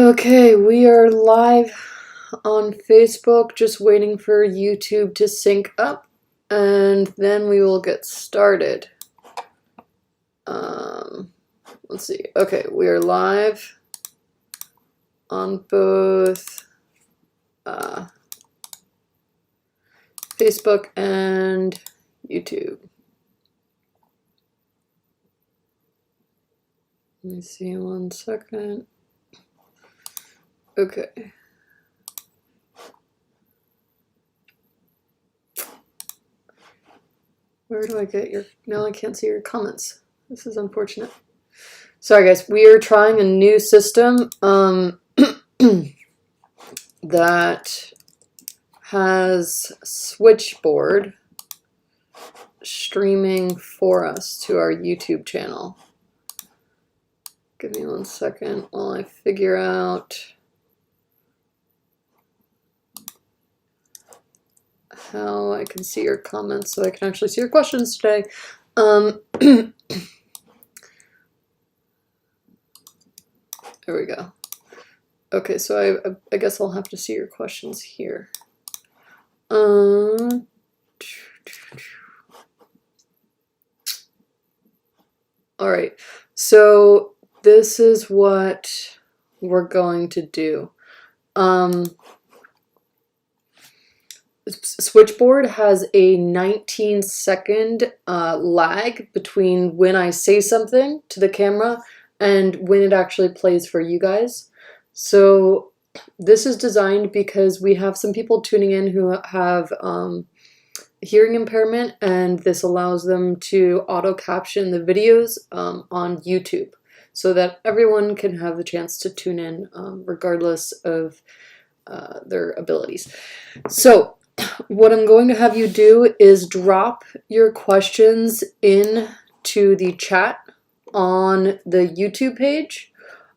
Okay, we are live on Facebook, just waiting for YouTube to sync up, and then we will get started. Let's see. Okay, we are live on both Facebook and YouTube. Let me see 1 second. Okay. Where do I get your... Now I can't see your comments. This is unfortunate. Sorry guys, we are trying a new system that has Switchboard streaming for us to our YouTube channel. Give me 1 second while I figure out how I can see your comments so I can actually see your questions today. There we go. Okay, so I guess I'll have to see your questions here. All right, so this is what we're going to do. Switchboard has a 19-second lag between when I say something to the camera and when it actually plays for you guys. So this is designed because we have some people tuning in who have hearing impairment, and this allows them to auto caption the videos on YouTube so that everyone can have the chance to tune in regardless of their abilities. So what I'm going to have you do is drop your questions into the chat on the YouTube page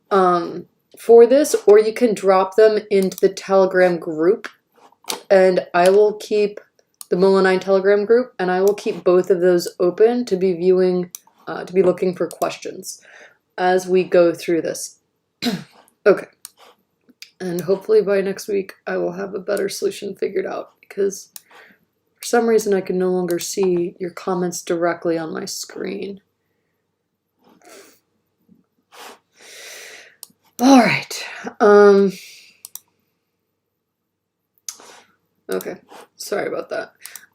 for this, or you can drop them into the Telegram group, and I will keep the Molo9 Telegram group, and I will keep both of those open to be viewing, to be looking for questions as we go through this. Okay. And hopefully by next week I will have a better solution figured out, because for some reason I can no longer see your comments directly on my screen. All right. Okay. Sorry about that.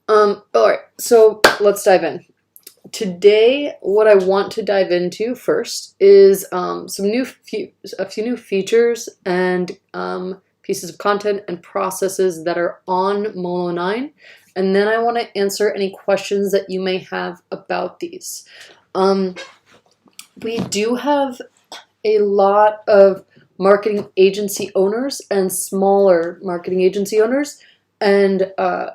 All right. So let's dive in. Today, what I want to dive into first is a few new features and pieces of content and processes that are on Molo9, and then I want to answer any questions that you may have about these. We do have a lot of marketing agency owners and smaller marketing agency owners and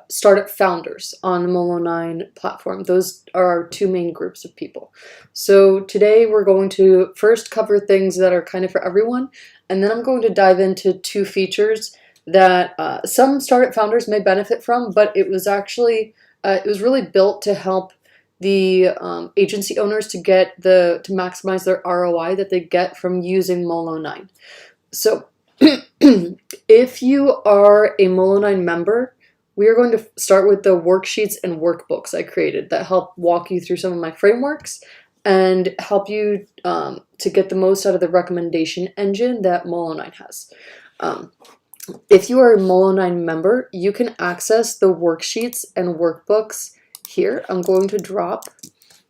startup founders on the Molo9 platform. Those are our two main groups of people. So today we're going to first cover things that are kind of for everyone, and then I'm going to dive into two features that some startup founders may benefit from, but it was actually, it was really built to help the agency owners to maximize their ROI that they get from using Molo9. So if you are a Molo9 member, we are going to start with the worksheets and workbooks I created that help walk you through some of my frameworks and help you to get the most out of the recommendation engine that Molo9 has. If you are a Molo9 member, you can access the worksheets and workbooks here. I'm going to drop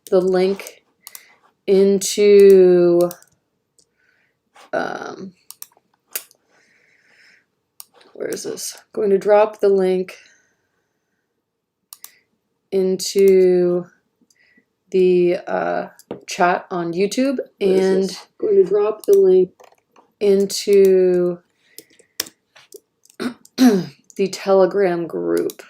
the link into where is this? I'm going to drop the link into the chat on YouTube, and going to drop the link into the Telegram group.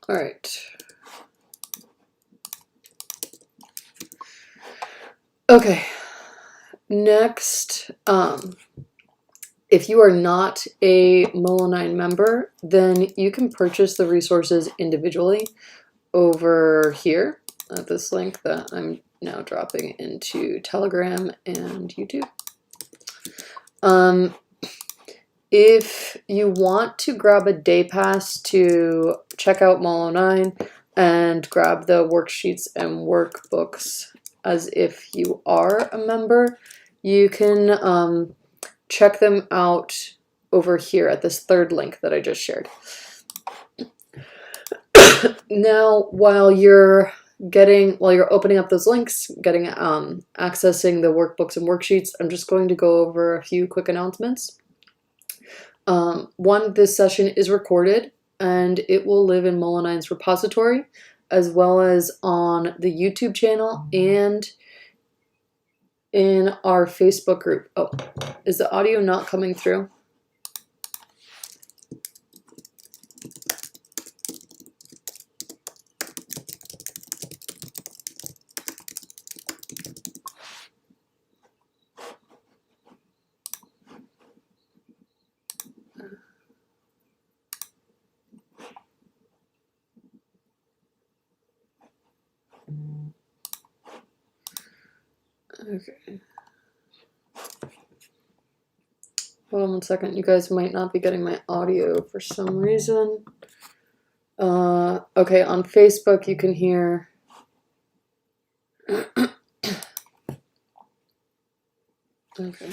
All right. Okay, next, if you are not a Molo9 member, then you can purchase the resources individually over here at this link that I'm now dropping into Telegram and YouTube. If you want to grab a day pass to check out Molo9 and grab the worksheets and workbooks as if you are a member, you can check them out over here at this third link that I just shared. Now, while you're opening up those links, accessing the workbooks and worksheets, I'm just going to go over a few quick announcements. One, this session is recorded and it will live in Molo9's repository, as well as on the YouTube channel and in our Facebook group. Oh, is the audio not coming through? Okay. Hold on 1 second. You guys might not be getting my audio for some reason. Okay, on Facebook you can hear. Okay.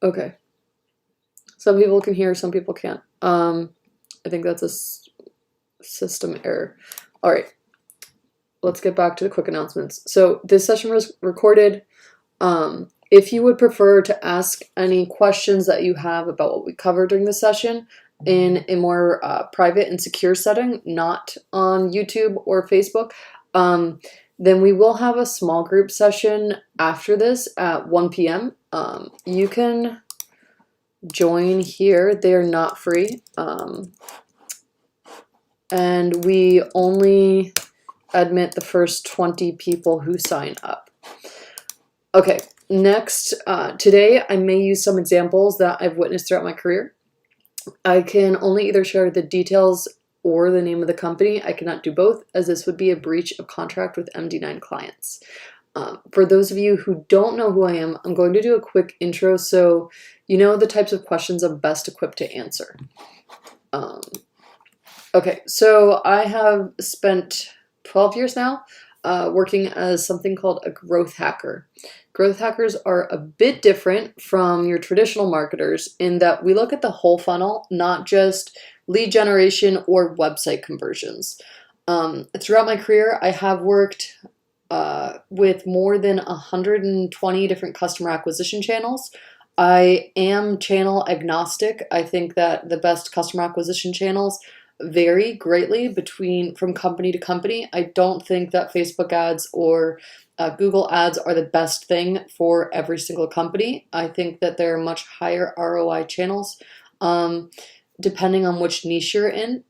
Okay. Some people can hear, some people can't. I think that's a system error. All right. Let's get back to the quick announcements. So this session was recorded. If you would prefer to ask any questions that you have about what we covered during the session in a more private and secure setting, not on YouTube or Facebook, then we will have a small group session after this at 1 p.m. You can join here. They are not free. And we only admit the first 20 people who sign up. Okay, next, today I may use some examples that I've witnessed throughout my career. I can only either share the details or the name of the company. I cannot do both, as this would be a breach of contract with MD9 clients. For those of you who don't know who I am, I'm going to do a quick intro so you know the types of questions I'm best equipped to answer. Okay, so I have spent 12 years now working as something called a growth hacker. Growth hackers are a bit different from your traditional marketers in that we look at the whole funnel, not just lead generation or website conversions. Throughout my career, I have worked with more than 120 different customer acquisition channels. I am channel agnostic. I think that the best customer acquisition channels vary greatly from company to company. I don't think that Facebook ads or Google ads are the best thing for every single company. I think that there are much higher ROI channels depending on which niche you're in.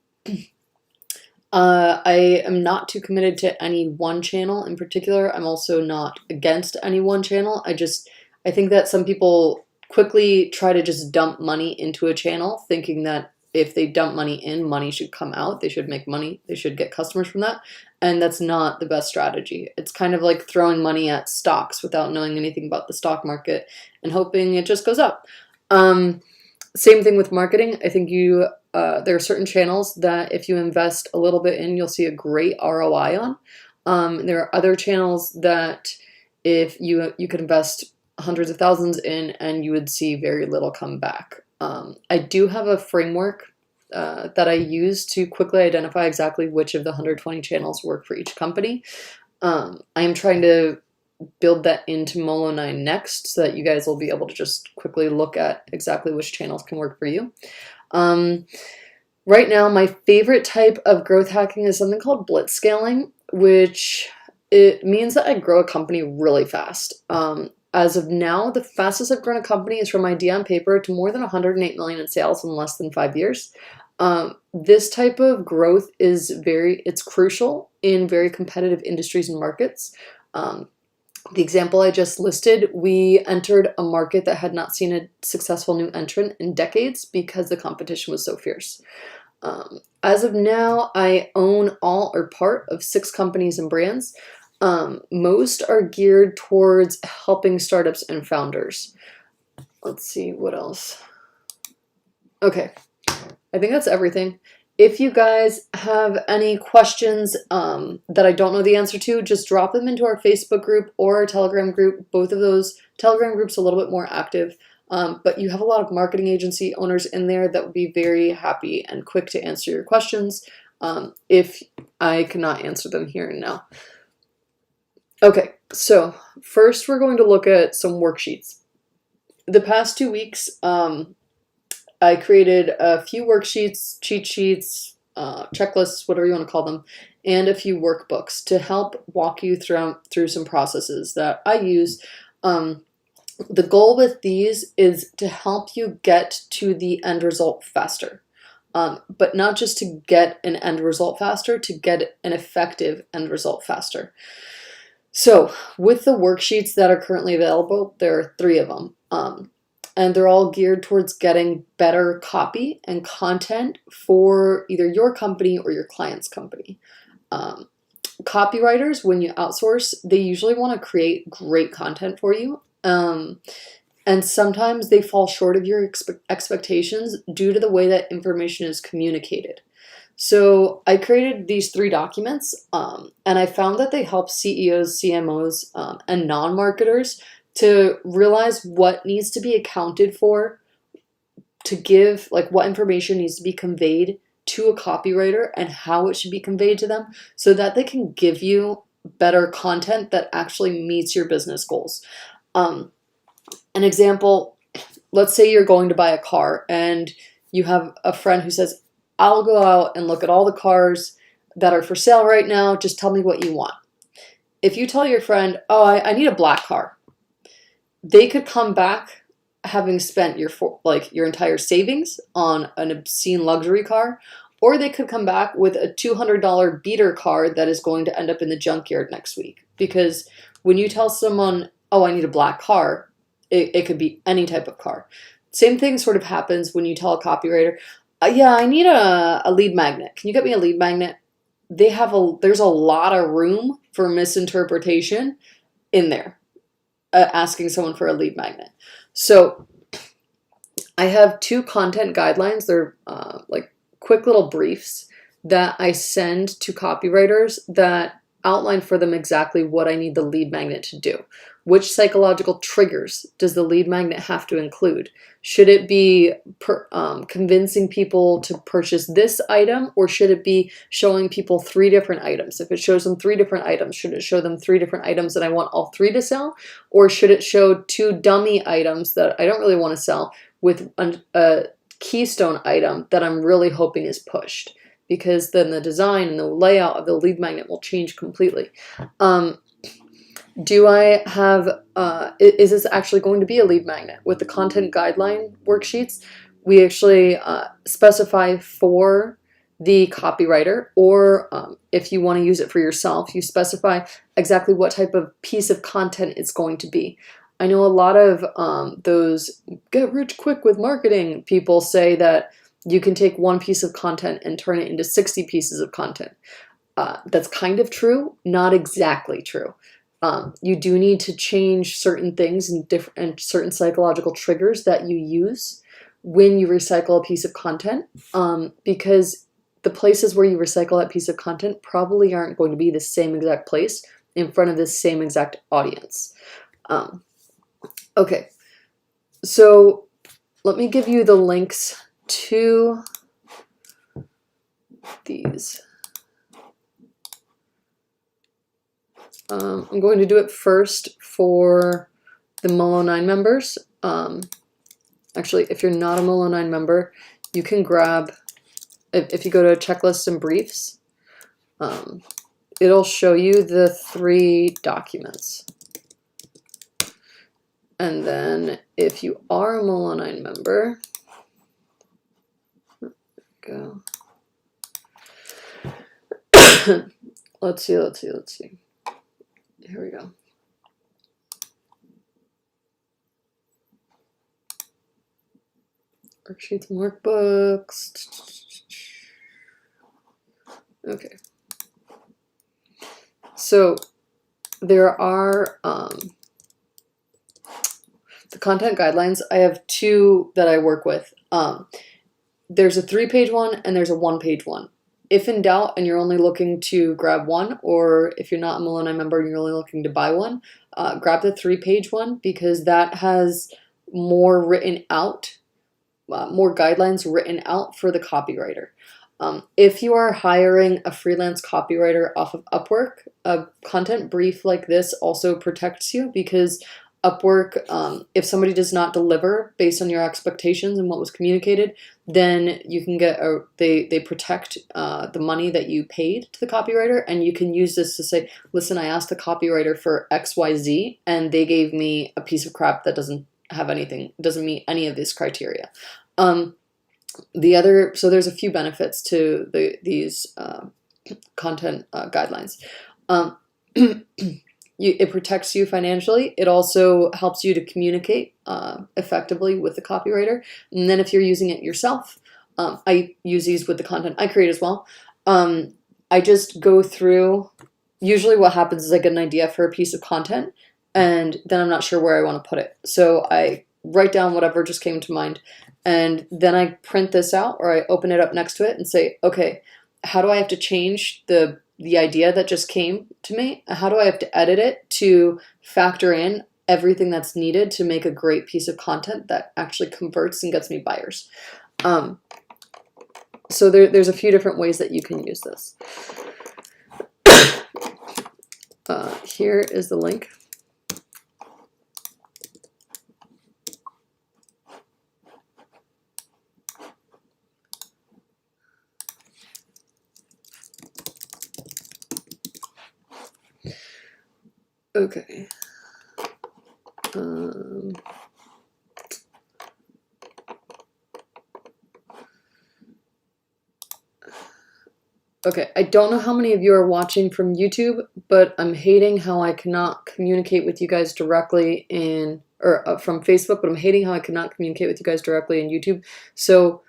I am not too committed to any one channel in particular. I'm also not against any one channel. I think that some people quickly try to just dump money into a channel, thinking that if they dump money in, money should come out. They should make money. They should get customers from that. And that's not the best strategy. It's kind of like throwing money at stocks without knowing anything about the stock market and hoping it just goes up. Same thing with marketing. I think there are certain channels that if you invest a little bit in, you'll see a great ROI on. There are other channels that if you could invest hundreds of thousands in and you would see very little come back. I do have a framework that I use to quickly identify exactly which of the 120 channels work for each company. I am trying to build that into Molo9 next so that you guys will be able to just quickly look at exactly which channels can work for you. Right now, my favorite type of growth hacking is something called blitzscaling, which it means that I grow a company really fast. as of now, the fastest I've grown a company is from idea on paper to more than 108 million in sales in less than 5 years. This type of growth is it's crucial in very competitive industries and markets. The example I just listed, we entered a market that had not seen a successful new entrant in decades because the competition was so fierce. As of now, I own all or part of 6 companies and brands. Most are geared towards helping startups and founders. Let's see, what else? Okay, I think that's everything. If you guys have any questions that I don't know the answer to, just drop them into our Facebook group or our Telegram group. Both of those, Telegram group's a little bit more active, but you have a lot of marketing agency owners in there that would be very happy and quick to answer your questions if I cannot answer them here and now. Okay, so first we're going to look at some worksheets. The past 2 weeks, I created a few worksheets, cheat sheets, checklists, whatever you want to call them, and a few workbooks to help walk you through some processes that I use. The goal with these is to help you get to the end result faster, but not just to get an end result faster, to get an effective end result faster. So with the worksheets that are currently available, there are 3 of them. And they're all geared towards getting better copy and content for either your company or your client's company. Copywriters, when you outsource, they usually want to create great content for you. And sometimes they fall short of your expectations due to the way that information is communicated. So I created these 3 documents, and I found that they help CEOs, CMOs, and non-marketers to realize what needs to be accounted for, to give, like, what information needs to be conveyed to a copywriter and how it should be conveyed to them so that they can give you better content that actually meets your business goals. An example, let's say you're going to buy a car and you have a friend who says, I'll go out and look at all the cars that are for sale right now, just tell me what you want. If you tell your friend, oh, I need a black car, they could come back having spent your entire savings on an obscene luxury car, or they could come back with a $200 beater car that is going to end up in the junkyard next week. Because when you tell someone, oh, I need a black car, it could be any type of car. Same thing sort of happens when you tell a copywriter, yeah, I need a lead magnet. Can you get me a lead magnet? There's a lot of room for misinterpretation in there. Asking someone for a lead magnet. So I have 2 content guidelines. They're like quick little briefs that I send to copywriters that outline for them exactly what I need the lead magnet to do. Which psychological triggers does the lead magnet have to include? Should it be convincing people to purchase this item, or should it be showing people 3 different items? If it shows them 3 different items, should it show them 3 different items that I want all 3 to sell? Or should it show 2 dummy items that I don't really want to sell with a keystone item that I'm really hoping is pushed? Because then the design and the layout of the lead magnet will change completely. Do I have, is this actually going to be a lead magnet? With the content guideline worksheets, we actually specify for the copywriter, or if you want to use it for yourself, you specify exactly what type of piece of content it's going to be. I know a lot of those get rich quick with marketing people say that you can take 1 piece of content and turn it into 60 pieces of content. That's kind of true, not exactly true. You do need to change certain things and certain psychological triggers that you use when you recycle a piece of content, because the places where you recycle that piece of content probably aren't going to be the same exact place in front of the same exact audience. Okay, so let me give you the links to these. I'm going to do it first for the Molo9 members. Actually, if you're not a Molo9 member, you can grab, if you go to checklists and briefs, it'll show you the 3 documents. And then if you are a Molo9 member, go. Let's see. Here we go. Worksheets and workbooks. Okay. So there are the content guidelines. I have two that I work with. There's a 3-page one and there's a 1-page one. If in doubt and you're only looking to grab one, or if you're not a Molo9 member and you're only looking to buy one, grab the 3-page one because that has more written out, more guidelines written out for the copywriter. If you are hiring a freelance copywriter off of Upwork, a content brief like this also protects you because Upwork, if somebody does not deliver based on your expectations and what was communicated, then you can get they protect the money that you paid to the copywriter, and you can use this to say, listen, I asked the copywriter for XYZ and they gave me a piece of crap that doesn't meet any of this criteria. So there's a few benefits to these content guidelines. It protects you financially. It also helps you to communicate effectively with the copywriter. And then if you're using it yourself, I use these with the content I create as well. I just go through, usually what happens is I get an idea for a piece of content and then I'm not sure where I want to put it. So I write down whatever just came to mind. And then I print this out or I open it up next to it and say, okay, how do I have to change the idea that just came to me? How do I have to edit it to factor in everything that's needed to make a great piece of content that actually converts and gets me buyers? So there's a few different ways that you can use this. Here is the link. Okay. Okay, I don't know how many of you are watching from YouTube, but I'm hating how I cannot communicate with you guys directly from Facebook, but I'm hating how I cannot communicate with you guys directly in YouTube. So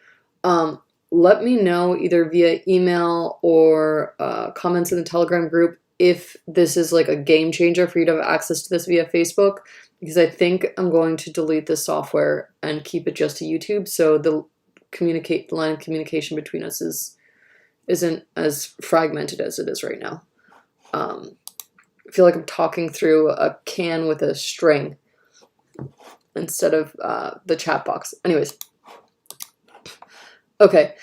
let me know either via email or comments in the Telegram group if this is like a game changer for you to have access to this via Facebook, because I think I'm going to delete this software and keep it just to YouTube, so the line of communication between us isn't as fragmented as it is right now. I feel like I'm talking through a can with a string instead of the chat box. Anyways. Okay,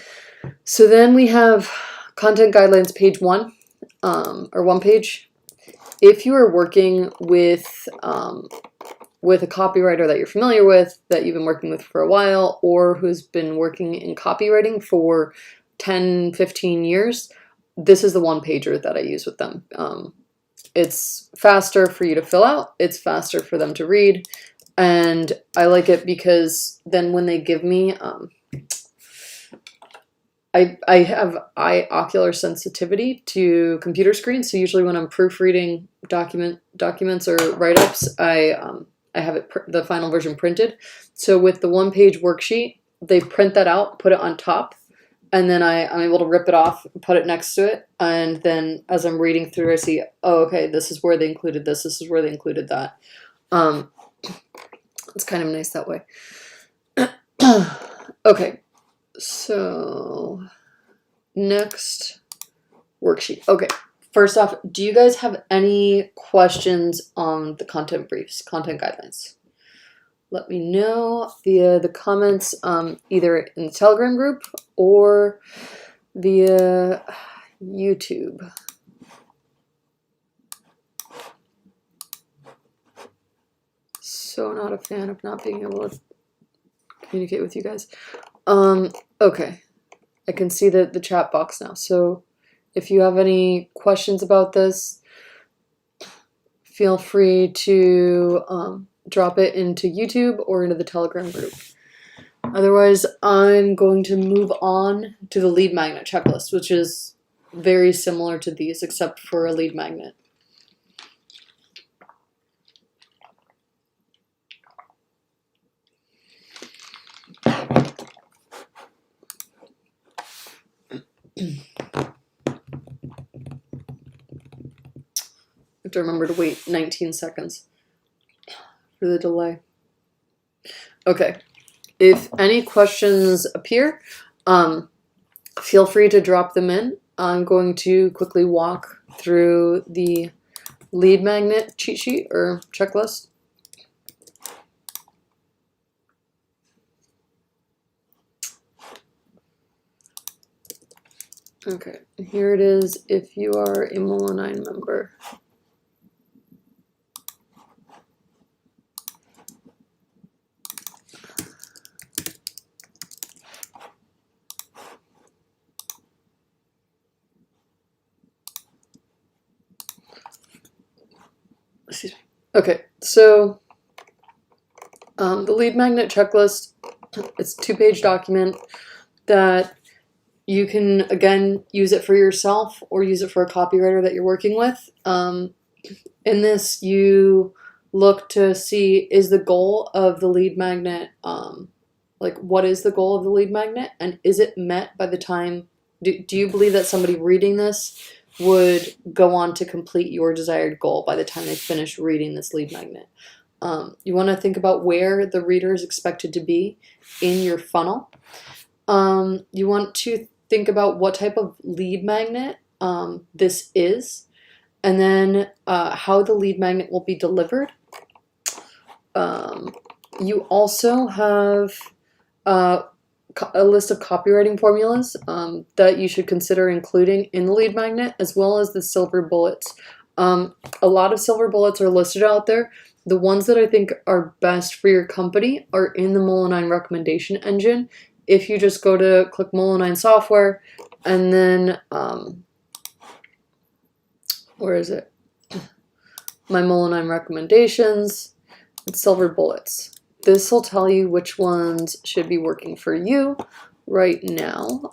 so then we have content guidelines page 1. Or 1 page. If you are working with a copywriter that you're familiar with, that you've been working with for a while, or who's been working in copywriting for 10, 15 years, this is the 1-pager that I use with them. It's faster for you to fill out, it's faster for them to read, and I like it because then when they give me I have ocular sensitivity to computer screens, so usually when I'm proofreading documents or write-ups, I have the final version printed. So with the 1-page worksheet, they print that out, put it on top, and then I'm able to rip it off, put it next to it, and then as I'm reading through, I see, oh, okay, this is where they included this is where they included that. It's kind of nice that way. Okay. So, next worksheet. Okay, first off, do you guys have any questions on the content briefs, content guidelines? Let me know via the comments, either in the Telegram group or via YouTube. So not a fan of not being able to communicate with you guys. Okay, I can see the chat box now. So if you have any questions about this, feel free to drop it into YouTube or into the Telegram group. Otherwise, I'm going to move on to the lead magnet checklist, which is very similar to these except for a lead magnet. I have to remember to wait 19 seconds for the delay. Okay, if any questions appear, feel free to drop them in. I'm going to quickly walk through the lead magnet cheat sheet or checklist. Okay, here it is if you are a Molo9 member. Excuse me. Okay, so the lead magnet checklist, it's a 2-page document that you can, again, use it for yourself or use it for a copywriter that you're working with. In this, you look to see, is the goal of the lead magnet, like what is the goal of the lead magnet, and is it met by the time, do you believe that somebody reading this would go on to complete your desired goal by the time they finish reading this lead magnet? You want to think about where the reader is expected to be in your funnel. You want to think about what type of lead magnet this is, and then how the lead magnet will be delivered. You also have a list of copywriting formulas that you should consider including in the lead magnet, as well as the silver bullets. A lot of silver bullets are listed out there. The ones that I think are best for your company are in the Molo9 recommendation engine. If you just go to click Molo9 software and then, where is it? My Molo9 recommendations, it's silver bullets. This will tell you which ones should be working for you right now,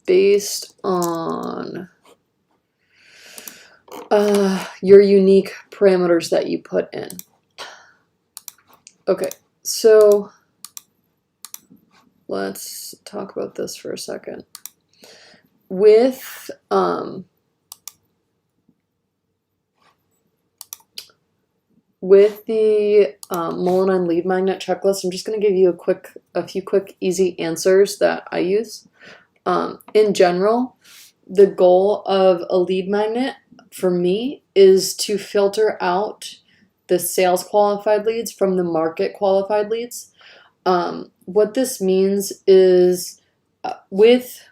based on your unique parameters that you put in. Okay, so let's talk about this for a second. With the Molo9 lead magnet checklist, I'm just going to give you a few quick, easy answers that I use. In general, the goal of a lead magnet for me is to filter out the sales qualified leads from the market qualified leads. What this means is with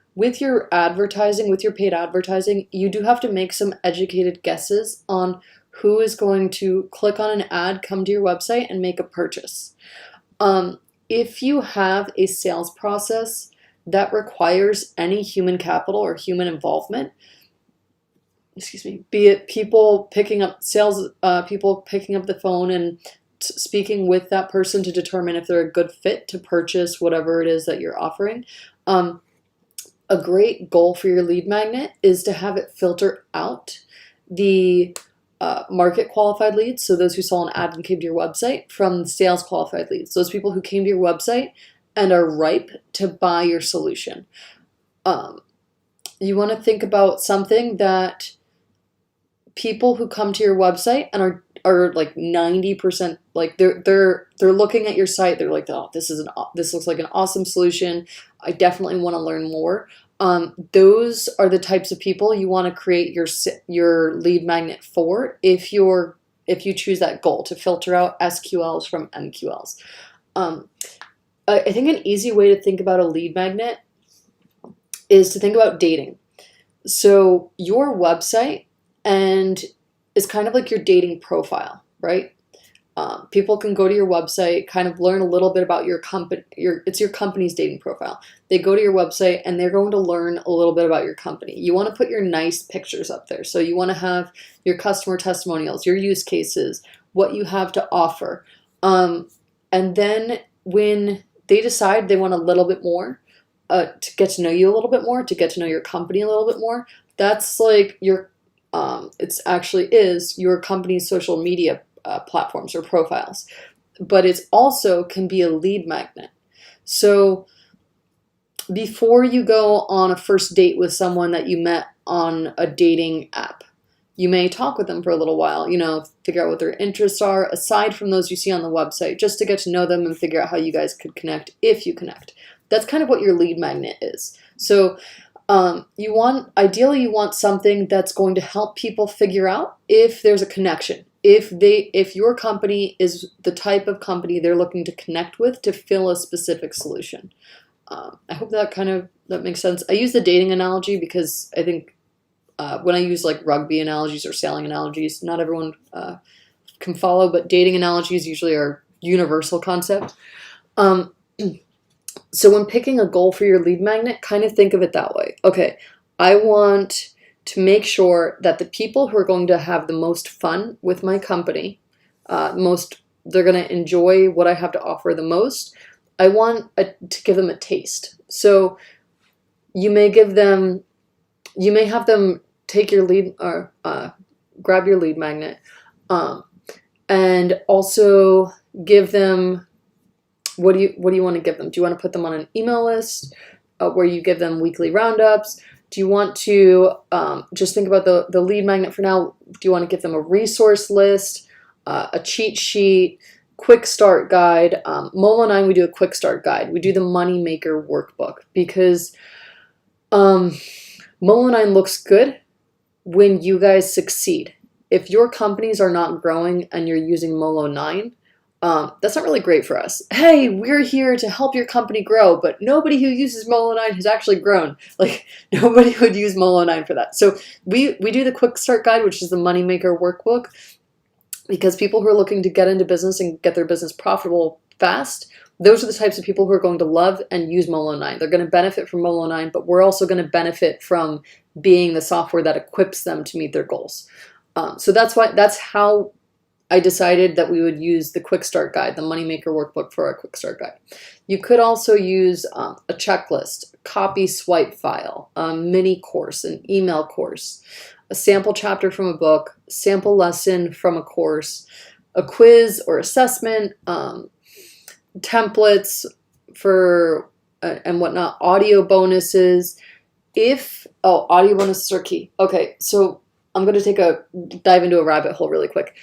your advertising, with your paid advertising, you do have to make some educated guesses on who is going to click on an ad, come to your website, and make a purchase. If you have a sales process that requires any human capital or human involvement, excuse me, be it people picking up people picking up the phone and speaking with that person to determine if they're a good fit to purchase whatever it is that you're offering, a great goal for your lead magnet is to have it filter out the market qualified leads, so those who saw an ad and came to your website, from sales qualified leads, those people who came to your website and are ripe to buy your solution. You want to think about something that people who come to your website and are like 90%, like they're looking at your site, they're like, oh, this looks like an awesome solution, I definitely want to learn more. Those are the types of people you want to create your lead magnet for if you choose that goal to filter out SQLs from MQLs. I think an easy way to think about a lead magnet is to think about dating. So your website is kind of like your dating profile, right? People can go to your website, kind of learn a little bit about your company. It's your company's dating profile. They go to your website and they're going to learn a little bit about your company. You want to put your nice pictures up there. So you want to have your customer testimonials, your use cases, what you have to offer. And then when they decide they want a little bit more, to get to know you a little bit more, to get to know your company a little bit more, that's like your, it's actually is your company's social media platforms or profiles, but it's also can be a lead magnet. So before you go on a first date with someone that you met on a dating app, you may talk with them for a little while, you know, figure out what their interests are, aside from those you see on the website, just to get to know them and figure out how you guys could connect if you connect. That's kind of what your lead magnet is. So ideally you want something that's going to help people figure out if there's a connection. If your company is the type of company they're looking to connect with to fill a specific solution. I hope that makes sense. I use the dating analogy because I think when I use like rugby analogies or sailing analogies, not everyone can follow, but dating analogies usually are universal concept. So when picking a goal for your lead magnet, kind of think of it that way. Okay, I want to make sure that the people who are going to have the most fun with my company, they're going to enjoy what I have to offer the most, I want to give them a taste. So you may have them take your lead or grab your lead magnet and also give them, what do you want to give them? Do you want to put them on an email list where you give them weekly roundups? Do you want to just think about the lead magnet for now? Do you want to give them a resource list, a cheat sheet, quick start guide? Molo9, we do a quick start guide. We do the Moneymaker Workbook because Molo9 looks good when you guys succeed. If your companies are not growing and you're using Molo9, that's not really great for us. Hey, we're here to help your company grow, but nobody who uses Molo9 has actually grown. Like, nobody would use Molo9 for that. So we do the Quick Start Guide, which is the Moneymaker Workbook, because people who are looking to get into business and get their business profitable fast, those are the types of people who are going to love and use Molo9. They're going to benefit from Molo9, but we're also going to benefit from being the software that equips them to meet their goals. So that's how I decided that we would use the Quick Start Guide, the Moneymaker Workbook for our Quick Start Guide. You could also use a checklist, copy swipe file, a mini course, an email course, a sample chapter from a book, sample lesson from a course, a quiz or assessment, templates for and whatnot, audio bonuses. Audio bonuses are key. Okay, so I'm going to dive into a rabbit hole really quick.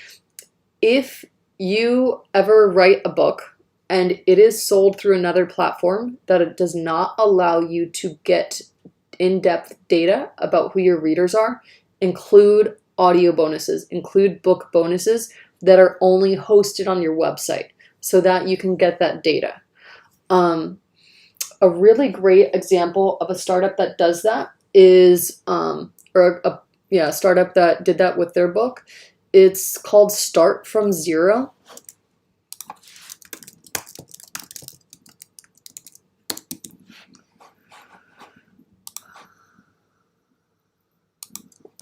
If you ever write a book and it is sold through another platform that it does not allow you to get in-depth data about who your readers are, include audio bonuses, include book bonuses that are only hosted on your website so that you can get that data. A really great example of a startup that does that is, a startup that did that with their book. It's called Start From Zero.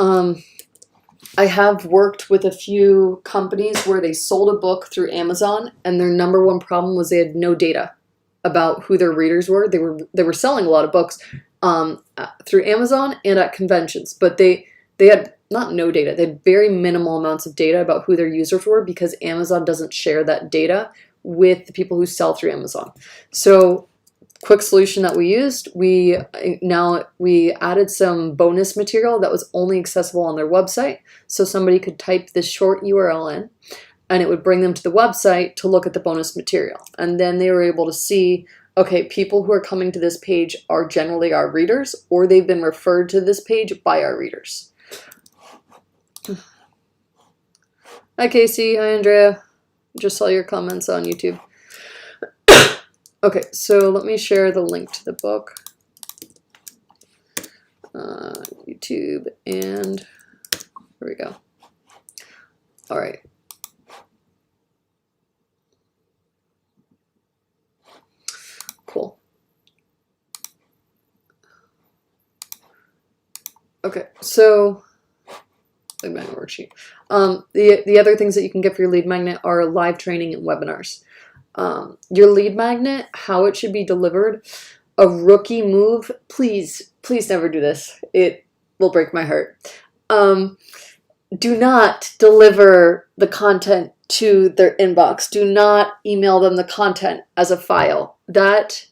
I have worked with a few companies where they sold a book through Amazon and their number one problem was they had no data about who their readers were. They were selling a lot of books through Amazon and at conventions, but they had not no data. They had very minimal amounts of data about who their users were because Amazon doesn't share that data with the people who sell through Amazon. So quick solution that we used, we added some bonus material that was only accessible on their website. So somebody could type this short URL in and it would bring them to the website to look at the bonus material. And then they were able to see, okay, people who are coming to this page are generally our readers, or they've been referred to this page by our readers. Hi, Casey. Hi, Andrea. Just saw your comments on YouTube. Okay, so let me share the link to the book. YouTube, and here we go. All right. Okay, so lead magnet worksheet. The other things that you can get for your lead magnet are live training and webinars. Your lead magnet, how it should be delivered, a rookie move. Please never do this. It will break my heart. Do not deliver the content to their inbox. Do not email them the content as a file. That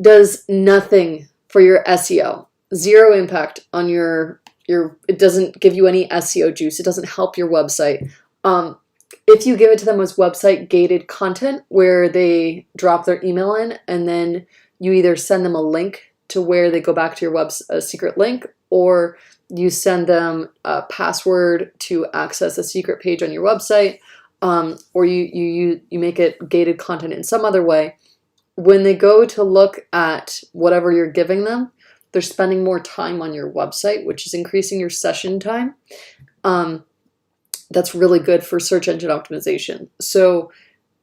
does nothing for your SEO. Zero impact on your it doesn't give you any SEO juice. It doesn't help your website. If you give it to them as website gated content where they drop their email in and then you either send them a link to where they go back to your a secret link, or you send them a password to access a secret page on your website, or you make it gated content in some other way, when they go to look at whatever you're giving them, they're spending more time on your website, which is increasing your session time. That's really good for search engine optimization. So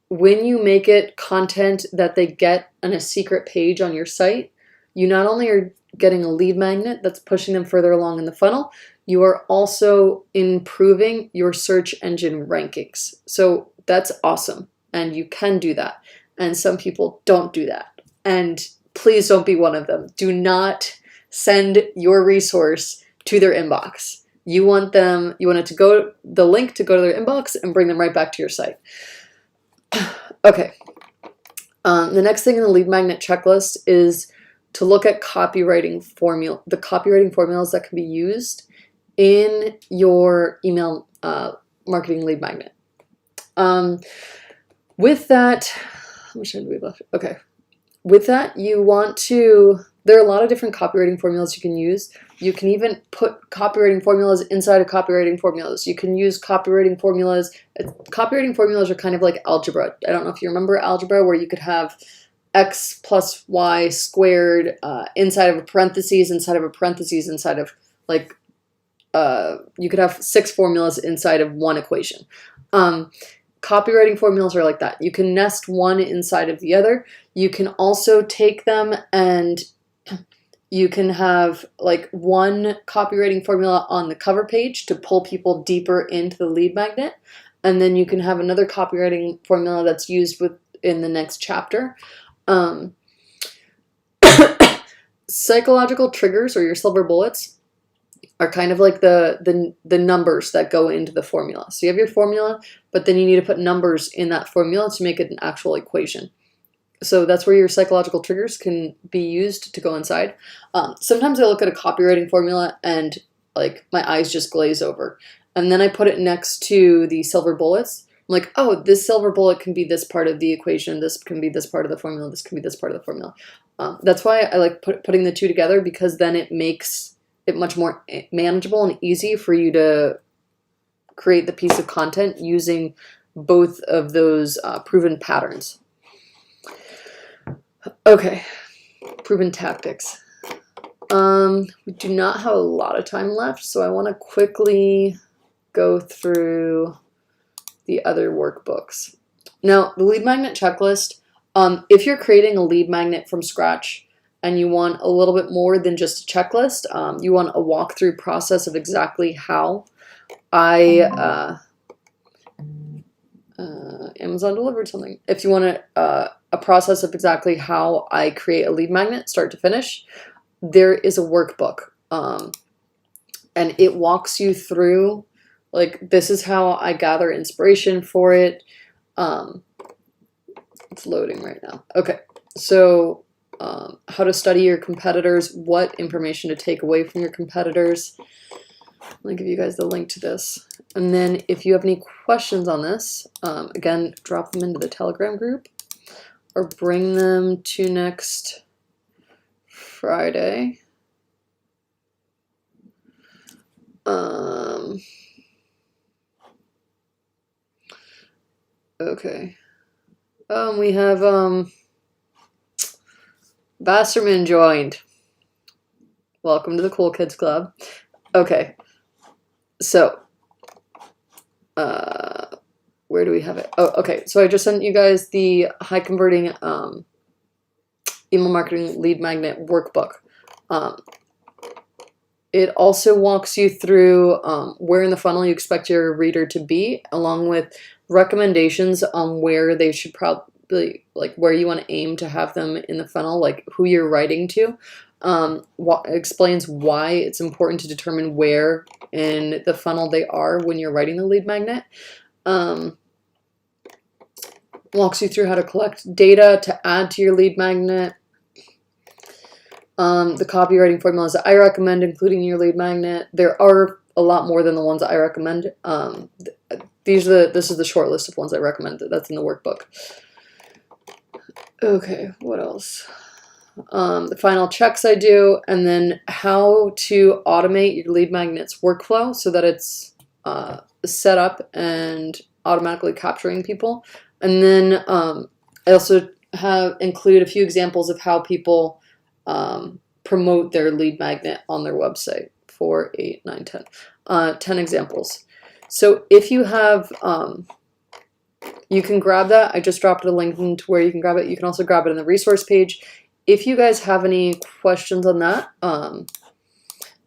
when you make it content that they get on a secret page on your site, you not only are getting a lead magnet that's pushing them further along in the funnel, you are also improving your search engine rankings. So that's awesome, and you can do that. And some people don't do that. And please don't be one of them. Do not send your resource to their inbox. You want the link to go to their inbox and bring them right back to your site. Okay. The next thing in the lead magnet checklist is to look at the copywriting formulas that can be used in your email marketing lead magnet. With that, how much time do we have left? Okay. With that, there are a lot of different copywriting formulas you can use. You can even put copywriting formulas inside of copywriting formulas. You can use copywriting formulas. Copywriting formulas are kind of like algebra. I don't know if you remember algebra, where you could have x plus y squared inside of a parentheses, inside of a parentheses, inside of like, you could have 6 formulas inside of one equation. Copywriting formulas are like that. You can nest one inside of the other. You can also take them and you can have like one copywriting formula on the cover page to pull people deeper into the lead magnet. And then you can have another copywriting formula that's used in the next chapter. Psychological triggers, or your silver bullets, are kind of like the numbers that go into the formula. So you have your formula, but then you need to put numbers in that formula to make it an actual equation. So that's where your psychological triggers can be used to go inside. Sometimes I look at a copywriting formula and like my eyes just glaze over. And then I put it next to the silver bullets. I'm like, oh, this silver bullet can be this part of the equation. This can be this part of the formula. This can be this part of the formula. That's why I like putting the two together, because then it makes it much more manageable and easy for you to create the piece of content using both of those proven patterns. Okay, proven tactics. We do not have a lot of time left, so I want to quickly go through the other workbooks. Now, the lead magnet checklist, if you're creating a lead magnet from scratch and you want a little bit more than just a checklist, you want a walkthrough process of exactly how Amazon delivered something. If you want a process of exactly how I create a lead magnet, start to finish, there is a workbook. And it walks you through, like, this is how I gather inspiration for it. It's loading right now. Okay, so how to study your competitors, what information to take away from your competitors. Let me give you guys the link to this. And then if you have any questions on this, again, drop them into the Telegram group or bring them to next Friday. Okay. We have Basserman joined. Welcome to the Cool Kids Club. Okay. So, where do we have it? Oh, okay. So I just sent you guys the high converting email marketing lead magnet workbook. It also walks you through where in the funnel you expect your reader to be, along with recommendations on where they should probably, like where you want to aim to have them in the funnel, like who you're writing to. Explains why it's important to determine where in the funnel they are when you're writing the lead magnet. Walks you through how to collect data to add to your lead magnet. The copywriting formulas that I recommend, including your lead magnet. There are a lot more than the ones I recommend. This is the short list of ones I recommend. That's in the workbook. Okay, what else? The final checks I do, and then how to automate your lead magnet's workflow so that it's set up and automatically capturing people. And then I also include a few examples of how people promote their lead magnet on their website. 4, 8, 9, 10. 10 examples. So if you have, you can grab that. I just dropped a link to where you can grab it. You can also grab it in the resource page. If you guys have any questions on that,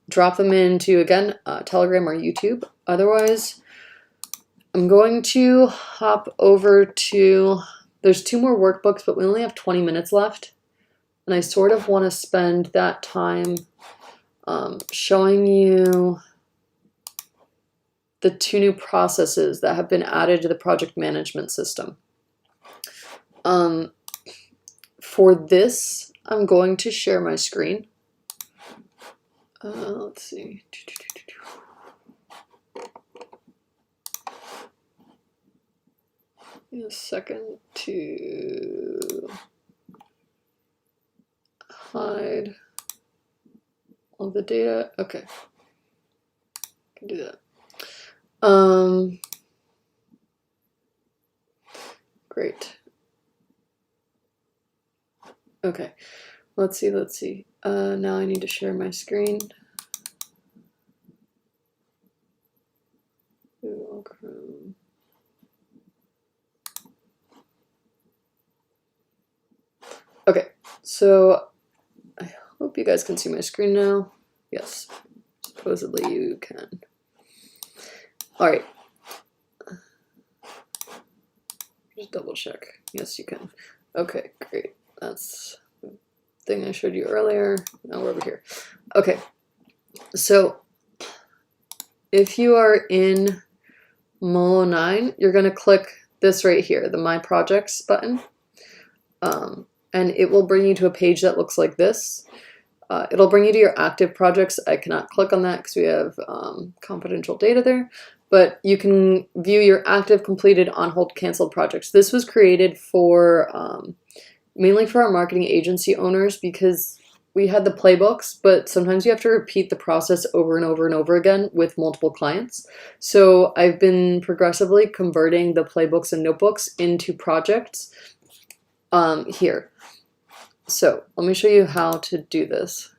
drop them into, again, Telegram or YouTube. Otherwise, I'm going to hop over to, there's 2 more workbooks, but we only have 20 minutes left. And I sort of want to spend that time showing you the 2 new processes that have been added to the project management system. For this, I'm going to share my screen. Let's see. In a second to hide all the data. Okay, can do that. Great. Okay, let's see. Now I need to share my screen. Google Chrome. Okay, so I hope you guys can see my screen now. Yes, supposedly you can. All right. Just double check. Yes, you can. Okay, great. That's the thing I showed you earlier. Now we're over here. Okay, so if you are in Molo9, you're going to click this right here, the My Projects button. And it will bring you to a page that looks like this. It'll bring you to your active projects. I cannot click on that because we have confidential data there. But you can view your active, completed, on hold, canceled projects. This was created for mainly for our marketing agency owners because we had the playbooks, but sometimes you have to repeat the process over and over and over again with multiple clients. So I've been progressively converting the playbooks and notebooks into projects here. So let me show you how to do this.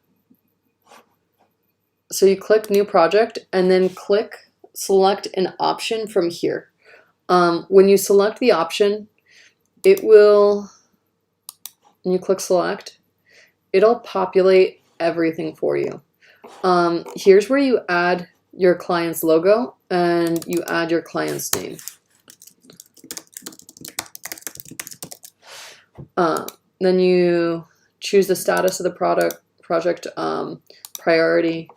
So you click New Project and then select an option from here. When you select the option, it will, and you click Select, it'll populate everything for you. Here's where you add your client's logo and you add your client's name. Then you choose the status of the project, priority,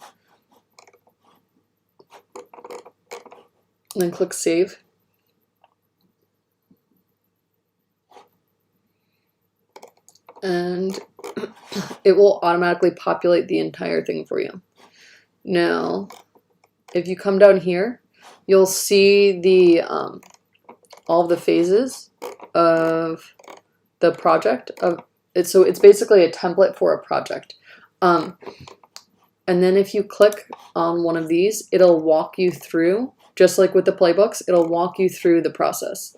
and then click Save. And it will automatically populate the entire thing for you. Now, if you come down here, you'll see the all of the phases of the project. So it's basically a template for a project. And then if you click on one of these, it'll walk you through, just like with the playbooks, it'll walk you through the process.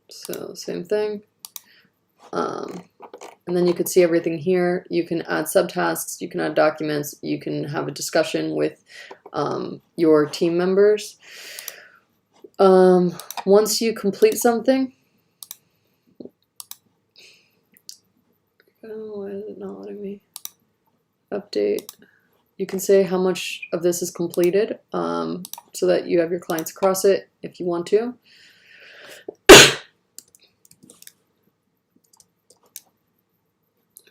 So same thing. And then you can see everything here. You can add subtasks, you can add documents, you can have a discussion with your team members. Once you complete something, update. You can say how much of this is completed so that you have your clients across it if you want to.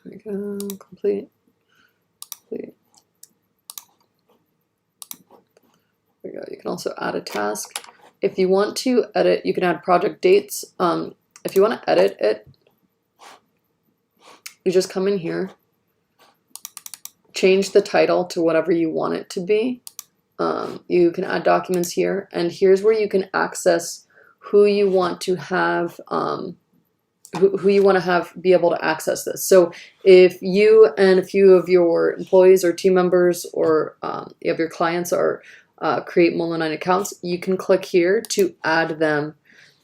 There we go, complete. There we go. You can also add a task. If you want to edit, you can add project dates. If you want to edit it, you just come in here, change the title to whatever you want it to be. You can add documents here, and here's where you can access who you want to have, who you want to have be able to access this. So if you and a few of your employees or team members or you have your clients or create Molo9 accounts, you can click here to add them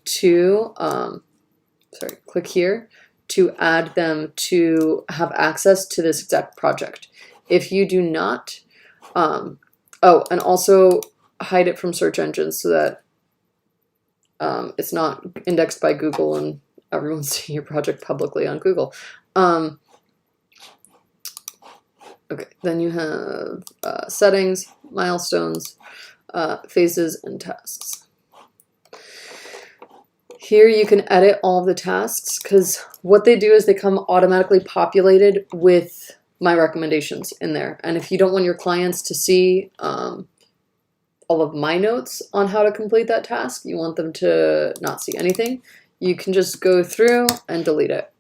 to, click here to add them to have access to this exact project. If you do not, oh, and also hide it from search engines so that it's not indexed by Google and everyone's seeing your project publicly on Google. Okay, then you have settings, milestones, phases, and tasks. Here you can edit all of the tasks because what they do is they come automatically populated with my recommendations in there. And if you don't want your clients to see all of my notes on how to complete that task, you want them to not see anything, you can just go through and delete it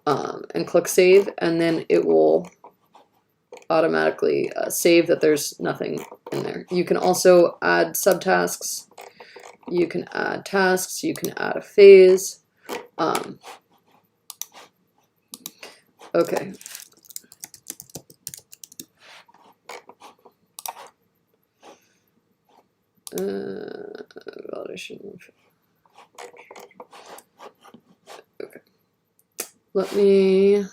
and click save, and then it will automatically save that there's nothing in there. You can also add subtasks, you can add tasks, you can add a phase. Okay. Validation. Okay. Let me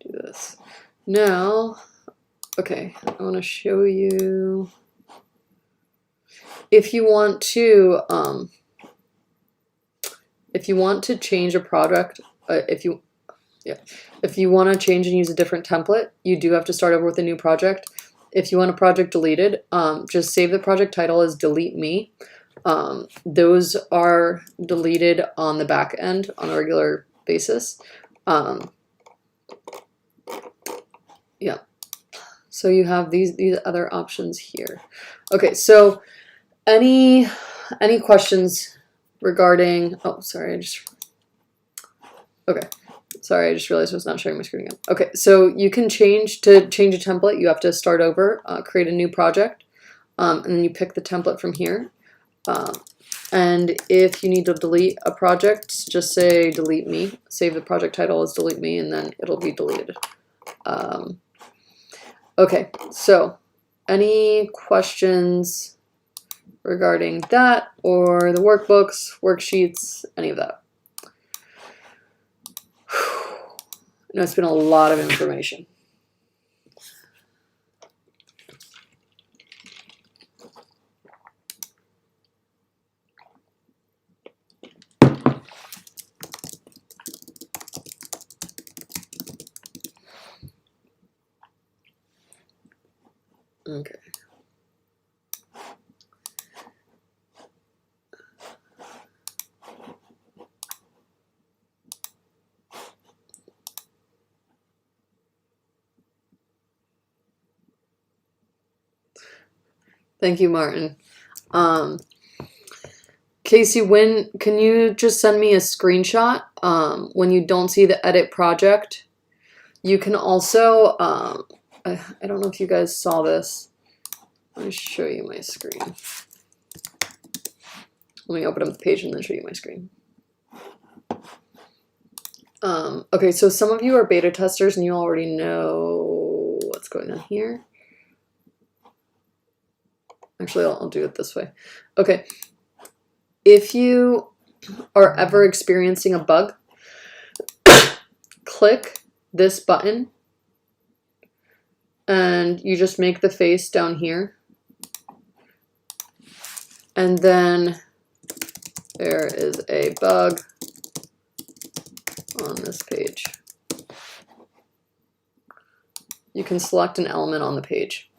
do this. Now, okay, I want to show you if you want to change a product, if you want to change and use a different template, you do have to start over with a new project. If you want a project deleted, just save the project title as delete me. Those are deleted on the back end on a regular basis. Yeah. So you have these other options here. Okay, so any questions regarding, oh, sorry, okay. Sorry, I just realized I was not sharing my screen again. Okay, so you can change a template. You have to start over, create a new project, and then you pick the template from here. And if you need to delete a project, just say delete me. Save the project title as delete me, and then it'll be deleted. Okay, so any questions regarding that or the workbooks, worksheets, any of that? I know it's been a lot of information. Okay. Thank you, Martin. Casey, can you just send me a screenshot when you don't see the edit project? You can also, I don't know if you guys saw this. Let me show you my screen. Let me open up the page and then show you my screen. Okay, so some of you are beta testers and you already know what's going on here. Actually, I'll do it this way. Okay, if you are ever experiencing a bug, click this button and you just make the face down here. And then there is a bug on this page. you can select an element on the page.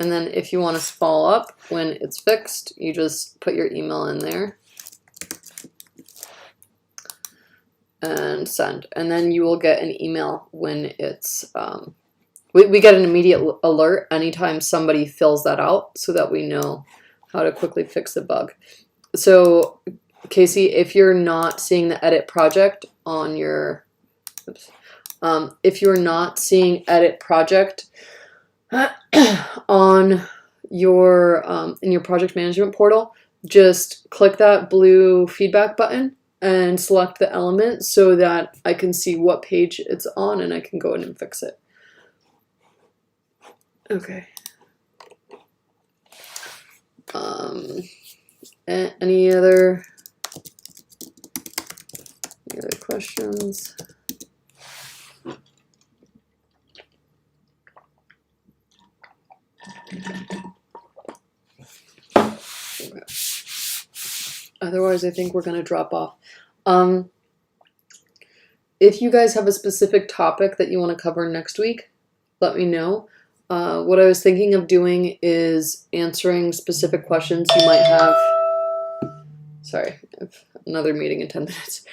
And then if you want to follow up when it's fixed, you just put your email in there and send. And then you will get an email when it's, we get an immediate alert anytime somebody fills that out so that we know how to quickly fix the bug. So Casey, if you're not seeing the edit project on your, if you're not seeing edit project on your in your project management portal, just click that blue feedback button and select the element so that I can see what page it's on and I can go in and fix it. Okay. Any other questions? Okay. Otherwise, I think we're going to drop off. If you guys have a specific topic that you want to cover next week, let me know. What I was thinking of doing is answering specific questions you might have. Sorry, I have another meeting in 10 minutes.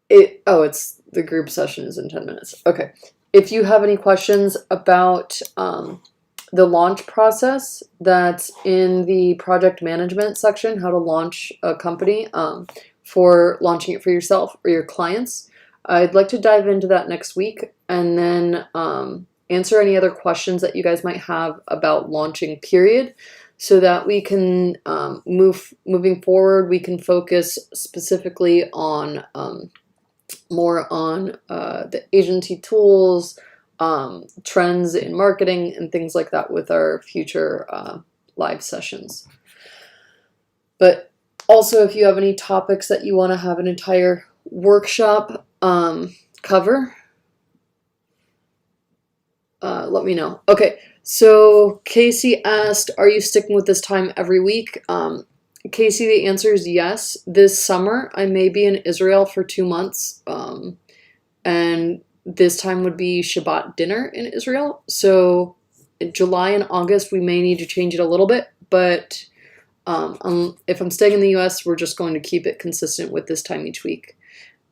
It's the group session is in 10 minutes. Okay. If you have any questions about the launch process that's in the project management section, how to launch a company for launching it for yourself or your clients, I'd like to dive into that next week and then answer any other questions that you guys might have about launching, period, so that we can moving forward, we can focus specifically on more on the agency tools, trends in marketing, and things like that with our future live sessions. But also, if you have any topics that you want to have an entire workshop cover, let me know. Okay, so Casey asked, are you sticking with this time every week? Casey, the answer is yes. This summer, I may be in Israel for 2 months, and this time would be Shabbat dinner in Israel. So in July and August, we may need to change it a little bit, but if I'm staying in the US, we're just going to keep it consistent with this time each week.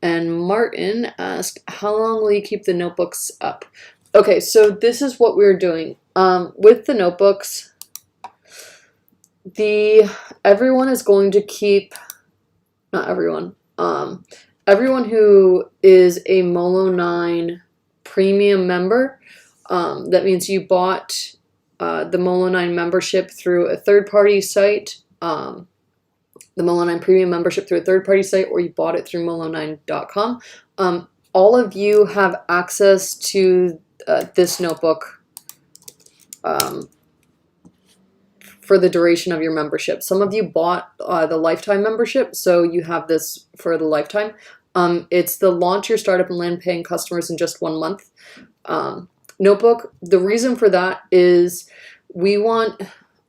And Martin asked, how long will you keep the notebooks up? Okay, so this is what we're doing. With the notebooks, everyone is going to keep, not everyone, everyone who is a Molo9 premium member, that means you bought the Molo9 membership through a third-party site, the Molo9 premium membership through a third-party site, or you bought it through Molo9.com. All of you have access to this notebook for the duration of your membership. Some of you bought the lifetime membership, so you have this for the lifetime. It's the Launch Your Startup and Land Paying Customers in Just 1 Month notebook. The reason for that is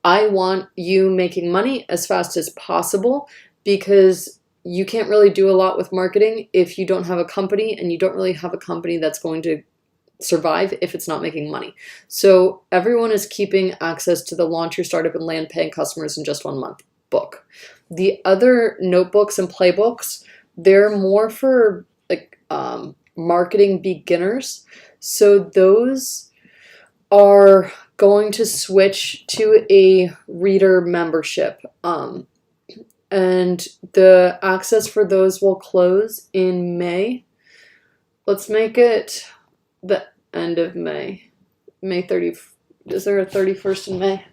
I want you making money as fast as possible, because you can't really do a lot with marketing if you don't have a company, and you don't really have a company that's going to survive if it's not making money. So everyone is keeping access to the Launch Your Startup and Land Paying Customers in Just 1 Month book. The other notebooks and playbooks, they're more for like marketing beginners. So those are going to switch to a reader membership. And the access for those will close in May. Let's make it the end of May. May 30. Is there a 31st in May?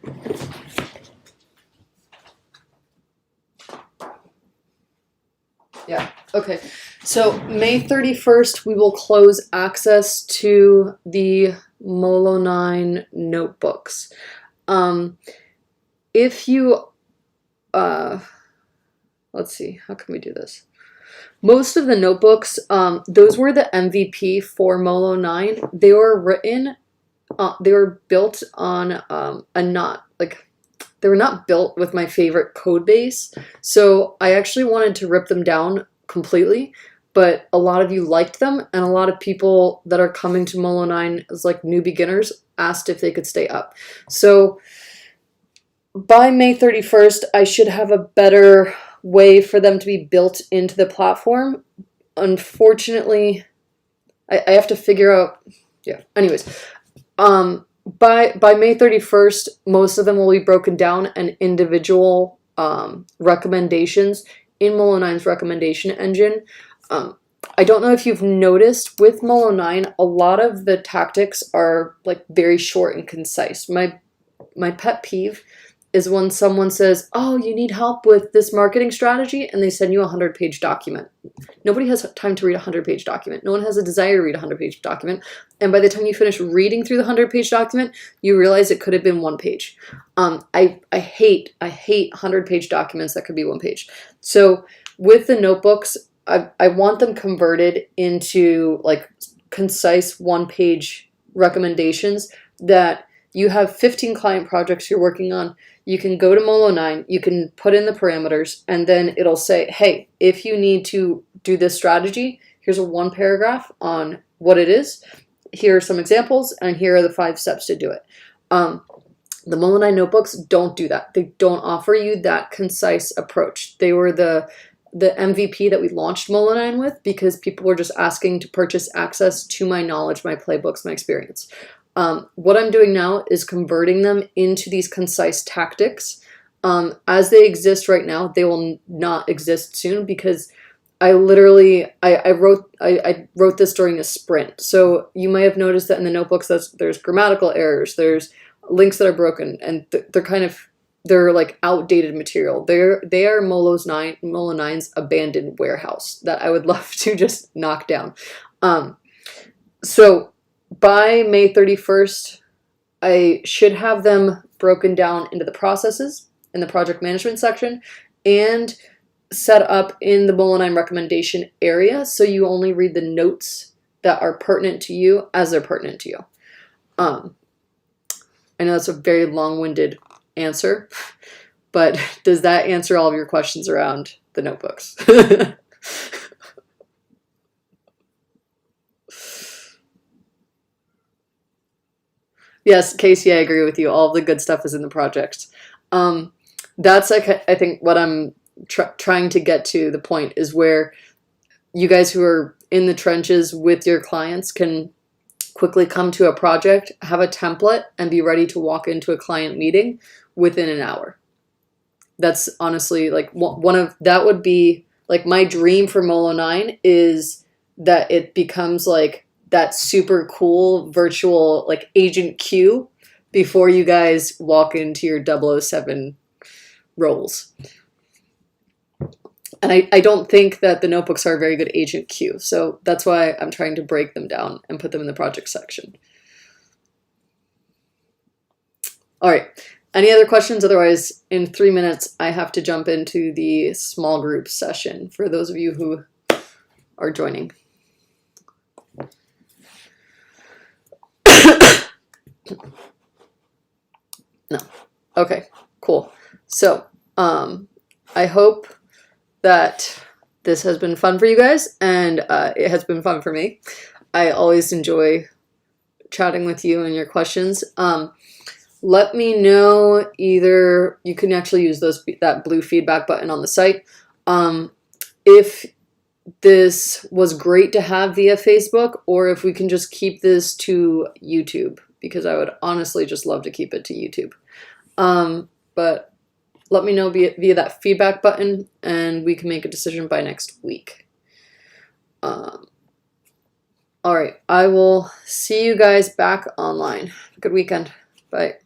Yeah, okay. So May 31st, we will close access to the Molo9 notebooks. If you, let's see, how can we do this? Most of the notebooks, those were the MVP for Molo9. They were written, they were built on a not, like, they were not built with my favorite code base. So I actually wanted to rip them down completely, but a lot of you liked them, and a lot of people that are coming to Molo9 as like new beginners asked if they could stay up. So by May 31st, I should have a better way for them to be built into the platform. Unfortunately, I have to figure out, yeah, anyways. By May 31st, most of them will be broken down and individual recommendations in Molo9's recommendation engine. I don't know if you've noticed with Molo9, a lot of the tactics are like very short and concise. My pet peeve is when someone says, oh, you need help with this marketing strategy, and they send you a 100-page document. Nobody has time to read a 100-page document. No one has a desire to read a 100-page document. And by the time you finish reading through the 100-page document, you realize it could have been one page. I hate 100-page documents that could be one page. So with the notebooks, I want them converted into like concise one-page recommendations that you have 15 client projects you're working on. You can go to Molo9, you can put in the parameters, and then it'll say, hey, if you need to do this strategy, here's a 1 paragraph on what it is. Here are some examples, and here are the 5 steps to do it. The Molo9 notebooks don't do that. They don't offer you that concise approach. They were the MVP that we launched Molo9 with because people were just asking to purchase access to my knowledge, my playbooks, my experience. What I'm doing now is converting them into these concise tactics. As they exist right now, they will not exist soon because I literally, I wrote this during a sprint. So you might have noticed that in the notebooks, there's grammatical errors, there's links that are broken, and they're like outdated material. They are Molo9's abandoned warehouse that I would love to just knock down. So by May 31st, I should have them broken down into the processes in the project management section and set up in the Molo9 recommendation area, so you only read the notes that are pertinent to you as they're pertinent to you. I know that's a very long-winded answer, but does that answer all of your questions around the notebooks? Yes, Casey, I agree with you. All of the good stuff is in the project. That's like, I think what I'm trying to get to, the point is where you guys who are in the trenches with your clients can quickly come to a project, have a template, and be ready to walk into a client meeting within an hour. That's honestly like that would be like my dream for Molo9, is that it becomes like that super cool virtual like agent queue before you guys walk into your 007 roles. And I don't think that the notebooks are a very good agent queue. So that's why I'm trying to break them down and put them in the project section. All right. Any other questions? Otherwise, in 3 minutes, I have to jump into the small group session for those of you who are joining. No. Okay, cool. So, I hope that this has been fun for you guys, and it has been fun for me. I always enjoy chatting with you and your questions. Let me know, either you can actually use that blue feedback button on the site. If this was great to have via Facebook, or if we can just keep this to YouTube, because I would honestly just love to keep it to YouTube. But let me know via that feedback button, and we can make a decision by next week. All right, I will see you guys back online. Good weekend. Bye.